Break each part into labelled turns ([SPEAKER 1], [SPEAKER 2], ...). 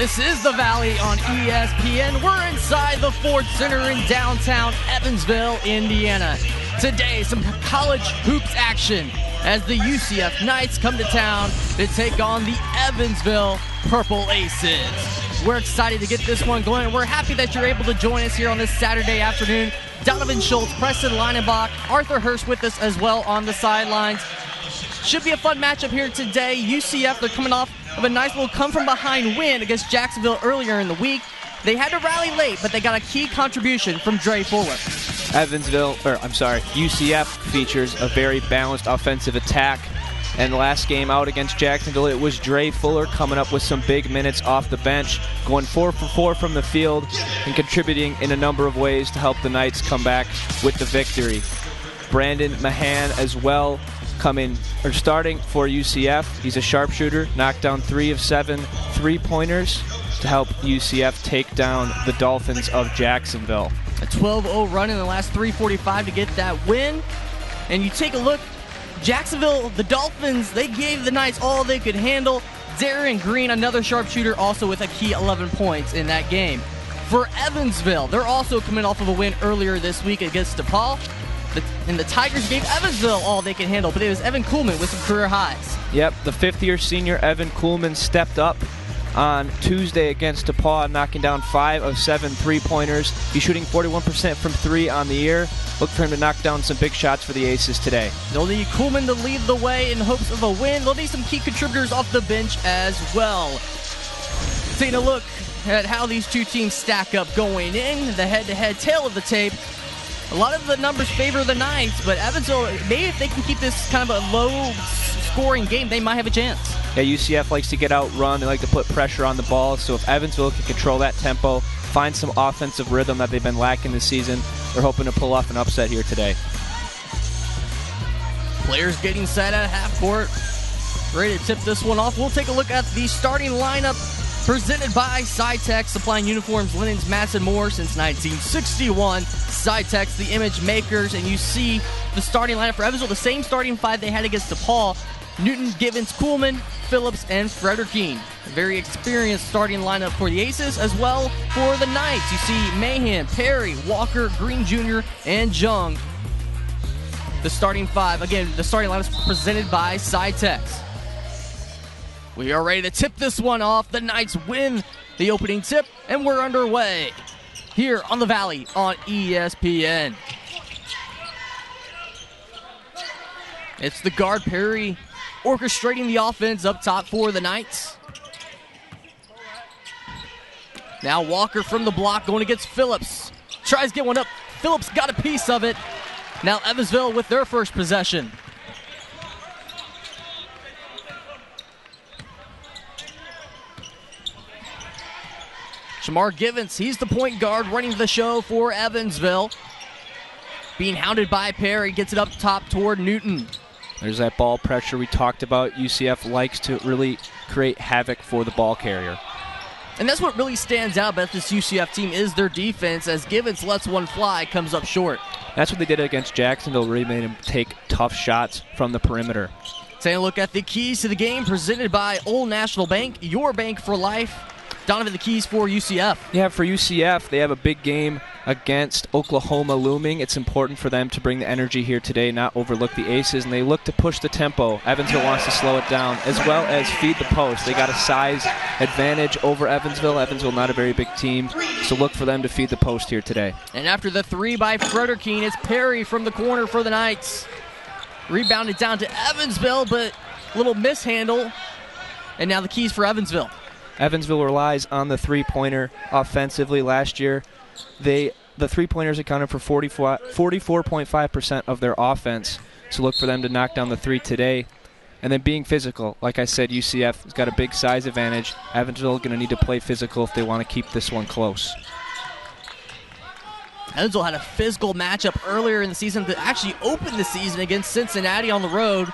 [SPEAKER 1] This is the Valley on ESPN. We're inside the Ford Center in downtown Evansville, Indiana. Today, some college hoops action as the UCF Knights come to town to take on the Evansville Purple Aces. We're excited to get this one going. We're happy that you're able to join us here on this Saturday afternoon. Donovan Schultz, Preston Leinenbach, Arthur Hurst with us as well on the sidelines. Should be a fun matchup here today. UCF, they're coming off of a nice little come-from-behind win against Jacksonville earlier in the week. They had to rally late, but they got a key contribution from Dre Fuller.
[SPEAKER 2] UCF features a very balanced offensive attack. And the last game out against Jacksonville, it was Dre Fuller coming up with some big minutes off the bench, going 4 for 4 from the field and contributing in a number of ways to help the Knights come back with the victory. Brandon Mahan as well starting for UCF. He's a sharpshooter, knocked down 3 of 7 3-pointers to help UCF take down the Dolphins of Jacksonville.
[SPEAKER 1] A 12-0 run in the last 3:45 to get that win. And you take a look, Jacksonville, the Dolphins, they gave the Knights all they could handle. Darren Green, another sharpshooter, also with a key 11 points in that game. For Evansville, they're also coming off of a win earlier this week against DePaul. And the Tigers gave Evansville all they could handle, but it was Evan Kuhlman with some career highs.
[SPEAKER 2] Yep, the fifth-year senior Evan Kuhlman stepped up on Tuesday against DePaul, knocking down 5 of 7 3-pointers. He's shooting 41% from 3 on the year. Look for him to knock down some big shots for the Aces today.
[SPEAKER 1] They'll need Kuhlman to lead the way in hopes of a win. They'll need some key contributors off the bench as well. Taking a look at how these two teams stack up going in, the head-to-head tail of the tape. A lot of the numbers favor the Knights, but Evansville, maybe if they can keep this kind of a low-scoring game, they might have a chance.
[SPEAKER 2] Yeah, UCF likes to get out run. They like to put pressure on the ball. So if Evansville can control that tempo, find some offensive rhythm that they've been lacking this season, they're hoping to pull off an upset here today.
[SPEAKER 1] Players getting set at half court. Ready to tip this one off. We'll take a look at the starting lineup presented by Cytex, supplying uniforms, linens, mats, and more since 1961. Cytex, the image makers, and you see the starting lineup for Evansville, the same starting 5 they had against DePaul. Newton, Givens, Kuhlman, Phillips, and Fredericking. A very experienced starting lineup for the Aces, as well for the Knights. You see Mahan, Perry, Walker, Green Jr., and Jung. The starting 5. Again, the starting lineup is presented by Cytex. We are ready to tip this one off. The Knights win the opening tip, and we're underway here on the Valley on ESPN. It's the guard, Perry, orchestrating the offense up top for the Knights. Now Walker from the block going against Phillips. Tries to get one up. Phillips got a piece of it. Now Evansville with their first possession. Shamar Givens, he's the point guard running the show for Evansville. Being hounded by Perry, gets it up top toward Newton.
[SPEAKER 2] There's that ball pressure we talked about. UCF likes to really create havoc for the ball carrier.
[SPEAKER 1] And that's what really stands out about this UCF team is their defense, as Givens lets one fly, comes up short.
[SPEAKER 2] That's what they did against Jacksonville, really made him take tough shots from the perimeter.
[SPEAKER 1] Taking a look at the keys to the game presented by Old National Bank, your bank for life. Donovan, the keys for UCF.
[SPEAKER 2] Yeah, for UCF, they have a big game against Oklahoma looming. It's important for them to bring the energy here today, not overlook the Aces, and they look to push the tempo. Evansville wants to slow it down, as well as feed the post. They got a size advantage over Evansville. Evansville not a very big team, so look for them to feed the post here today.
[SPEAKER 1] And after the 3 by Fredericking, it's Perry from the corner for the Knights. Rebounded down to Evansville, but a little mishandle. And now the keys for Evansville.
[SPEAKER 2] Evansville relies on the three-pointer offensively. Last year, the three-pointers accounted for 44.5% of their offense. So look for them to knock down the 3 today. And then being physical. Like I said, UCF has got a big size advantage. Evansville going to need to play physical if they want to keep this one close.
[SPEAKER 1] Evansville had a physical matchup earlier in the season to actually open the season against Cincinnati on the road.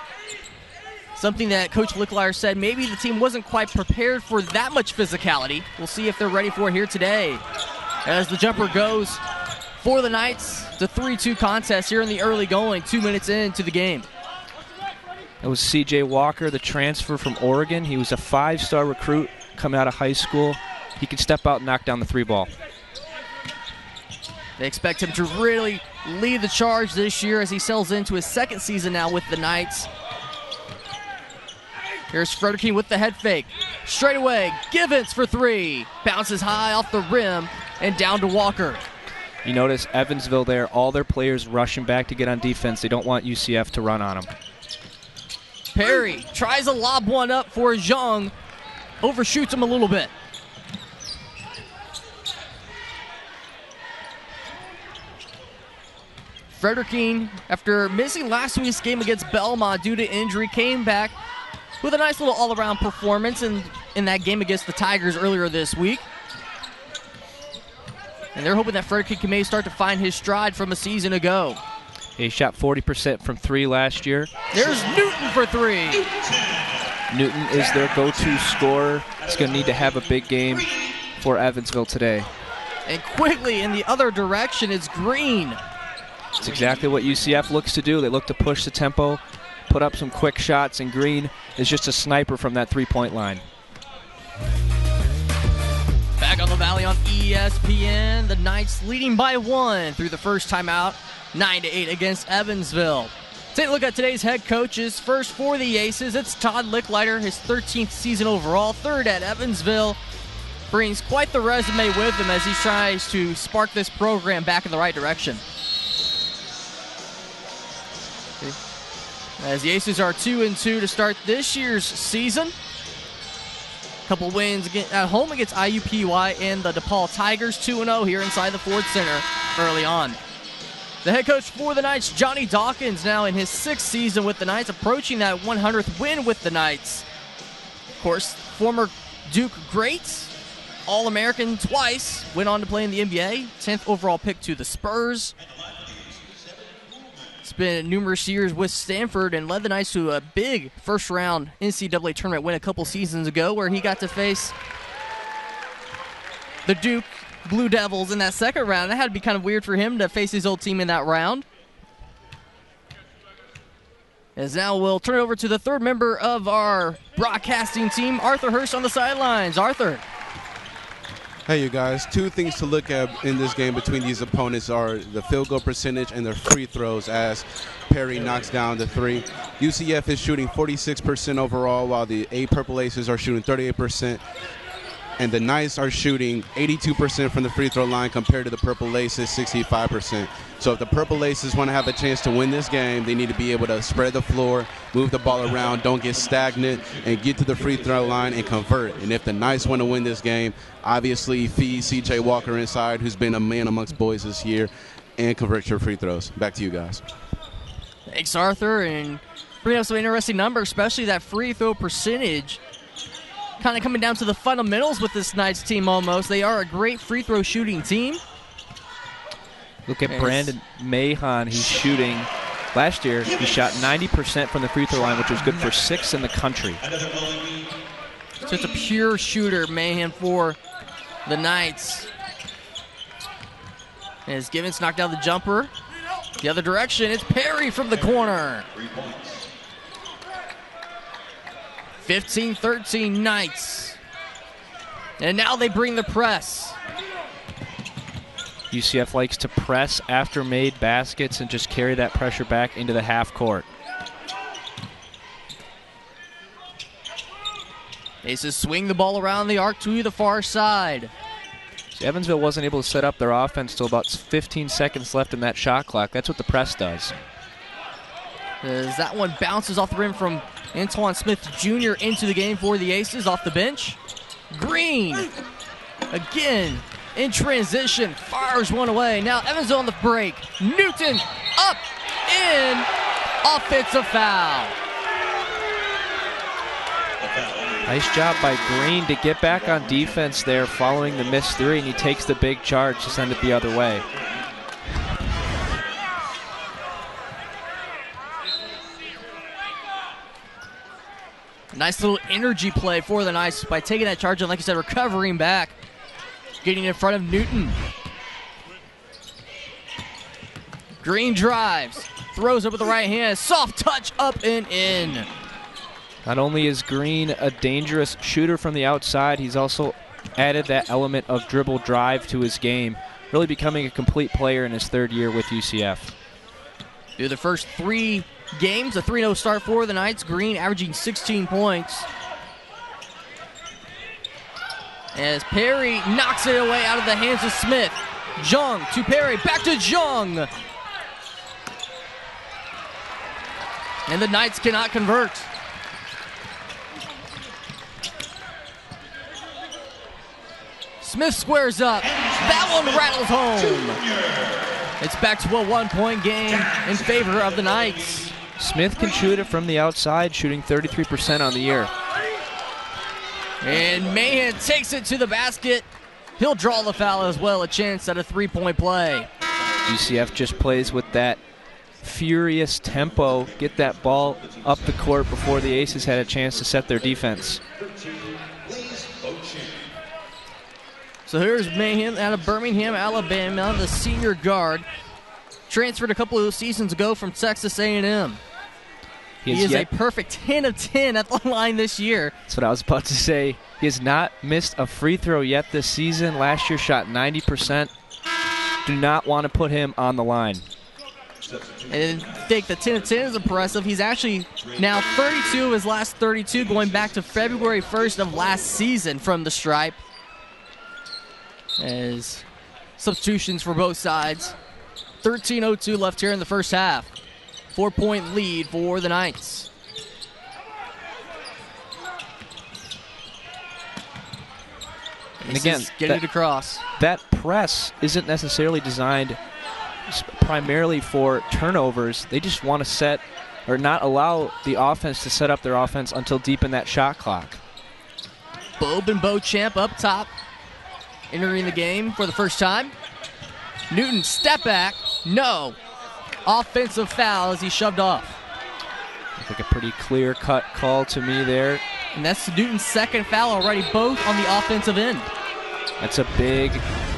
[SPEAKER 1] Something that Coach Licklider said maybe the team wasn't quite prepared for that much physicality. We'll see if they're ready for it here today. As the jumper goes for the Knights, the 3-2 contest here in the early going, 2 minutes into the game.
[SPEAKER 2] It was C.J. Walker, the transfer from Oregon. He was a 5-star recruit coming out of high school. he can step out and knock down the 3 ball.
[SPEAKER 1] They expect him to really lead the charge this year as he settles into his 2nd season now with the Knights. Here's Frederking with the head fake. Straight away, Givens for 3. Bounces high off the rim and down to Walker.
[SPEAKER 2] You notice Evansville there, all their players rushing back to get on defense. They don't want UCF to run on them.
[SPEAKER 1] Perry tries to lob one up for Zhang. Overshoots him a little bit. Frederking, after missing last week's game against Belmont due to injury, came back with a nice little all-around performance in that game against the Tigers earlier this week. And they're hoping that Frederking can maybe start to find his stride from a season ago.
[SPEAKER 2] He shot 40% from 3 last year.
[SPEAKER 1] There's Newton for 3.
[SPEAKER 2] Newton is their go-to scorer. He's going to need to have a big game for Evansville today.
[SPEAKER 1] And quickly in the other direction, it's Green.
[SPEAKER 2] It's exactly what UCF looks to do. They look to push the tempo, put up some quick shots, and Green is just a sniper from that 3-point line.
[SPEAKER 1] Back on the Valley on ESPN, the Knights leading by 1 through the first timeout, 9-8 against Evansville. Take a look at today's head coaches. First for the Aces, it's Todd Licklider, his 13th season overall, 3rd at Evansville. Brings quite the resume with him as he tries to spark this program back in the right direction. As the Aces are 2-2 to start this year's season. Couple wins at home against IUPUI and the DePaul Tigers, 2-0 here inside the Ford Center early on. The head coach for the Knights, Johnny Dawkins, now in his 6th season with the Knights, approaching that 100th win with the Knights. Of course, former Duke great, All-American twice, went on to play in the NBA, 10th overall pick to the Spurs. Spent numerous years with Stanford and led the Knights to a big first-round NCAA tournament win a couple seasons ago where he got to face the Duke Blue Devils in that 2nd round. That had to be kind of weird for him to face his old team in that round. As now we'll turn it over to the 3rd member of our broadcasting team, Arthur Hurst on the sidelines. Arthur.
[SPEAKER 3] Hey, you guys. 2 things to look at in this game between these opponents are the field goal percentage and their free throws as Perry knocks down the 3. UCF is shooting 46% overall, while the Purple Aces are shooting 38%. And the Knights are shooting 82% from the free throw line compared to the Purple Aces, 65%. So if the Purple Aces want to have a chance to win this game, they need to be able to spread the floor, move the ball around, don't get stagnant, and get to the free throw line and convert. And if the Knights want to win this game, obviously feed C.J. Walker inside, who's been a man amongst boys this year, and convert your free throws. Back to you guys.
[SPEAKER 1] Thanks, Arthur. And bringing up some interesting numbers, especially that free throw percentage. Kind of coming down to the fundamentals with this Knights team almost. They are a great free throw shooting team.
[SPEAKER 2] Look at Brandon Mahon. He's shooting. Last year, he shot 90% from the free throw line, which was good for 6th in the country.
[SPEAKER 1] So it's a pure shooter, Mahon, for the Knights. As Givens knocked down the jumper. The other direction, it's Perry from the corner. 15-13 Knights. And now they bring the press.
[SPEAKER 2] UCF likes to press after made baskets and just carry that pressure back into the half court.
[SPEAKER 1] Aces swing the ball around the arc to the far side.
[SPEAKER 2] So Evansville wasn't able to set up their offense till about 15 seconds left in that shot clock. That's what the press does.
[SPEAKER 1] As that one bounces off the rim from Antoine Smith Jr. into the game for the Aces off the bench. Green, again, in transition, fires one away. Now Evansville on the break. Newton up, in, offensive foul.
[SPEAKER 2] Nice job by Green to get back on defense there following the missed 3, and he takes the big charge to send it the other way.
[SPEAKER 1] Nice little energy play for the Knights by taking that charge and, like you said, recovering back. Getting in front of Newton. Green drives. Throws up with the right hand. Soft touch up and in.
[SPEAKER 2] Not only is Green a dangerous shooter from the outside, he's also added that element of dribble drive to his game, really becoming a complete player in his third year with UCF.
[SPEAKER 1] Through the first 3 games, a 3-0 start for the Knights. Green averaging 16 points. As Perry knocks it away out of the hands of Smith. Jung to Perry, back to Jung. And the Knights cannot convert. Smith squares up. That one rattles home. It's back to a 1-point game in favor of the Knights.
[SPEAKER 2] Smith can shoot it from the outside, shooting 33% on the year.
[SPEAKER 1] And Mahan takes it to the basket. He'll draw the foul as well, a chance at a 3-point play.
[SPEAKER 2] UCF just plays with that furious tempo, get that ball up the court before the Aces had a chance to set their defense.
[SPEAKER 1] So here's Mahan out of Birmingham, Alabama, the senior guard. Transferred a couple of seasons ago from Texas A&M. He is a perfect 10 of 10 at the line this year.
[SPEAKER 2] That's what I was about to say. He has not missed a free throw yet this season. Last year shot 90%. Do not want to put him on the line.
[SPEAKER 1] And I think the 10 of 10 is impressive. He's actually now 32 of his last 32, going back to February 1st of last season from the stripe. As substitutions for both sides. 13:02 left here in the first half. 4-point lead for the Knights.
[SPEAKER 2] And again,
[SPEAKER 1] get it across.
[SPEAKER 2] That press isn't necessarily designed primarily for turnovers. They just want to set or not allow the offense to set up their offense until deep in that shot clock.
[SPEAKER 1] Bobe and Beauchamp up top, entering the game for the first time. Newton, step back, no. Offensive foul as he shoved off.
[SPEAKER 2] Looks like a pretty clear-cut call to me there.
[SPEAKER 1] And that's Newton's second foul already, both on the offensive end.
[SPEAKER 2] That's a big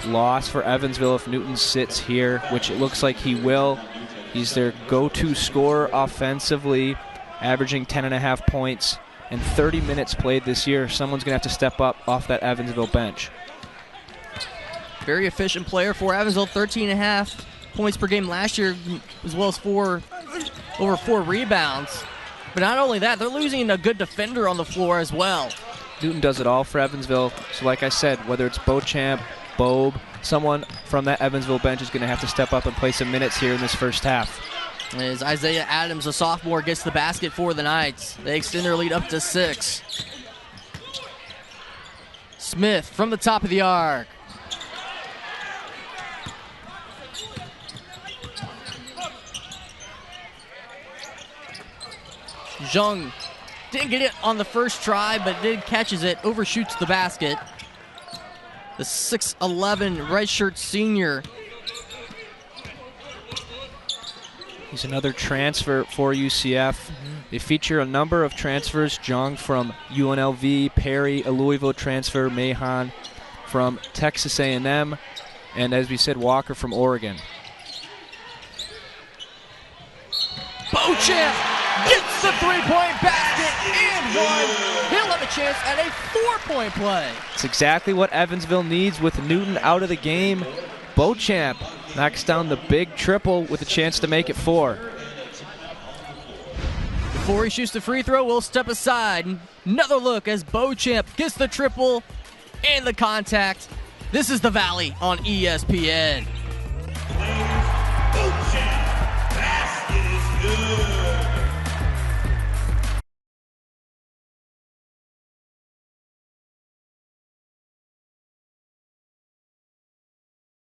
[SPEAKER 2] loss for Evansville if Newton sits here, which it looks like he will. He's their go-to scorer offensively, averaging 10.5 points and 30 minutes played this year. Someone's going to have to step up off that Evansville bench.
[SPEAKER 1] Very efficient player for Evansville, 13.5 points per game last year, as well as over 4 rebounds. But not only that, they're losing a good defender on the floor as well.
[SPEAKER 2] Newton does it all for Evansville. So like I said, whether it's Beauchamp, Bobe, someone from that Evansville bench is going to have to step up and play some minutes here in this first half.
[SPEAKER 1] As Isaiah Adams, a sophomore, gets the basket for the Knights. They extend their lead up to 6. Smith from the top of the arc. Jung didn't get it on the first try, but did catches it, overshoots the basket. The 6'11 redshirt senior.
[SPEAKER 2] He's another transfer for UCF. They feature a number of transfers. Jung from UNLV, Perry, a Louisville transfer, Mahan from Texas A&M, and as we said, Walker from Oregon.
[SPEAKER 1] Beauchamp gets the 3-point basket and one. He'll have a chance at a 4-point play.
[SPEAKER 2] It's exactly what Evansville needs with Newton out of the game. Beauchamp knocks down the big triple with a chance to make it 4.
[SPEAKER 1] Before he shoots the free throw, we'll step aside. Another look as Beauchamp gets the triple and the contact. This is the Valley on ESPN.